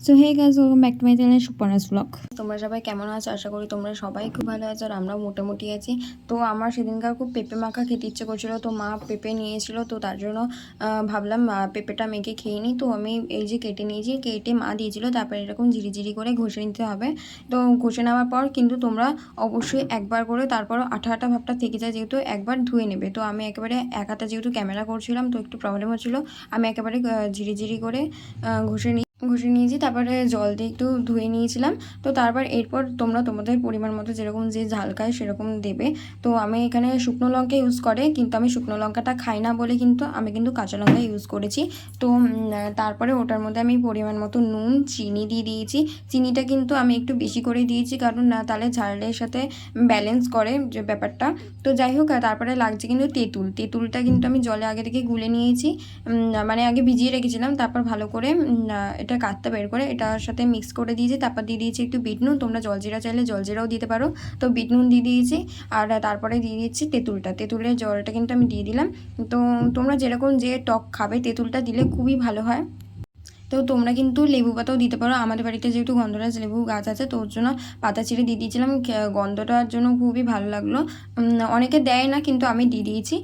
So hey guys, welcome back to my channel Suparna's blog. তোমরা সবাই কেমন আছো? আশা করি তোমরা সবাই খুব ভালো আছো আর আমরাও মোটামুটি আছি। তো আমার সেদিনকার খুব পেঁপে মাখা খেতে ইচ্ছে করছিলো, তো মা পেঁপে নিয়েছিল, তো তার জন্য ভাবলাম পেঁপেটা মেখে খেয়ে নিই। তো আমি এই যে কেটে নিয়েছি, কেটে মা দিয়েছিল, তারপরে এরকম ঝিরি করে ঘষে নিতে হবে। তো ঘষে নেওয়ার পর কিন্তু তোমরা অবশ্যই একবার করে, তারপরও আঠা আঠা ভাবটা থেকে যায় যেহেতু, একবার ধুয়ে নেবে। তো আমি একেবারে এক হাতে যেহেতু ক্যামেরা করছিলাম, তো একটু প্রবলেম হচ্ছিলো, আমি একেবারে ঝিরি করে ঘষে নিয়েছি। তারপরে জল দিয়ে একটু ধুয়ে নিয়েছিলাম। তো তারপর এরপর তোমরা তোমাদের পরিমাণ মতো যেরকম যে ঝাল খায় সেরকম দেবে। তো আমি এখানে শুকনো লঙ্কা ইউজ করে, কিন্তু আমি শুকনো লঙ্কাটা খাই না বলে কিন্তু আমি কিন্তু কাঁচা লঙ্কা ইউজ করেছি। তো তারপরে ওটার মধ্যে আমি পরিমাণ মতো নুন, চিনি দিয়ে দিয়েছি। চিনিটা কিন্তু আমি একটু বেশি করে দিয়েছি, কারণ না তাহলে ঝালের সাথে ব্যালেন্স করে যে ব্যাপারটা। তো যাই হোক, তারপরে লাগছে কিন্তু তেঁতুলটা কিন্তু আমি জলে আগে থেকে গুলে নিয়েছি, মানে আগে ভিজিয়ে রেখেছিলাম। তারপর ভালো করে এটা কাটতে বের করে এটার সাথে মিক্স করে দিয়েছি। তারপর দিয়ে দিয়েছি একটু বিট নুন, তোমরা জলজিরা চাইলে জলজিরাও দিতে পারো। তো বিট নুন দিয়ে দিয়েছি, আর তারপরে দিয়ে দিচ্ছি তেঁতুলের জলটা কিন্তু আমি দিয়ে দিলাম। তো তোমরা যেরকম যে টক খাবে, তেঁতুলটা দিলে খুবই ভালো হয়। তো তোমরা কিন্তু লেবু পাতাও দিতে পারো। আমাদের বাড়িতে যেহেতু গন্ধরাজ লেবু গাছ আছে, তো ওর জন্য পাতা ছিঁড়ে দিয়ে দিয়েছিলাম, গন্ধটার জন্য খুবই ভালো লাগলো। অনেকে দেয় না, কিন্তু আমি দিয়ে দিয়েছি।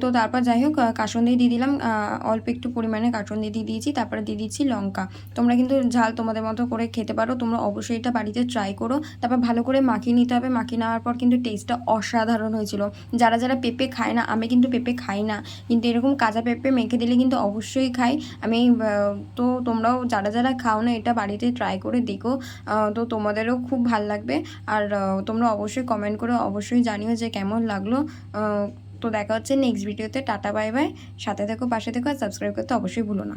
তো তারপর যাই হোক, কাসুন্দি দিয়ে দিলাম, অল্প একটু পরিমাণে কাসুন্দি দিয়ে দিয়েছি। তারপরে দিয়ে দিচ্ছি লঙ্কা। তোমরা কিন্তু ঝাল তোমাদের মতো করে খেতে পারো, তোমরা অবশ্যই এটা বাড়িতে ট্রাই করো। তারপর ভালো করে মাখিয়ে নিতে হবে। মাখিয়ে নেওয়ার পর কিন্তু টেস্টটা অসাধারণ হয়েছিল। যারা যারা পেঁপে খায় না, আমি কিন্তু পেঁপে খাই না, কিন্তু এরকম কাঁচা পেঁপে মেখে দিলে কিন্তু অবশ্যই খাই আমি। তো তোমরাও যারা যারা খাও না, এটা বাড়িতে ট্রাই করে দেখো, তো তোমাদেরও খুব ভাল লাগবে। আর তোমরা অবশ্যই কমেন্ট করে অবশ্যই জানিও যে কেমন লাগলো। তো দেখা হচ্ছে নেক্সট ভিডিওতে। Tata, bye bye. সাথে থেকো, পাশে থেকো, আর সাবস্ক্রাইব করতে অবশ্যই ভুলো না।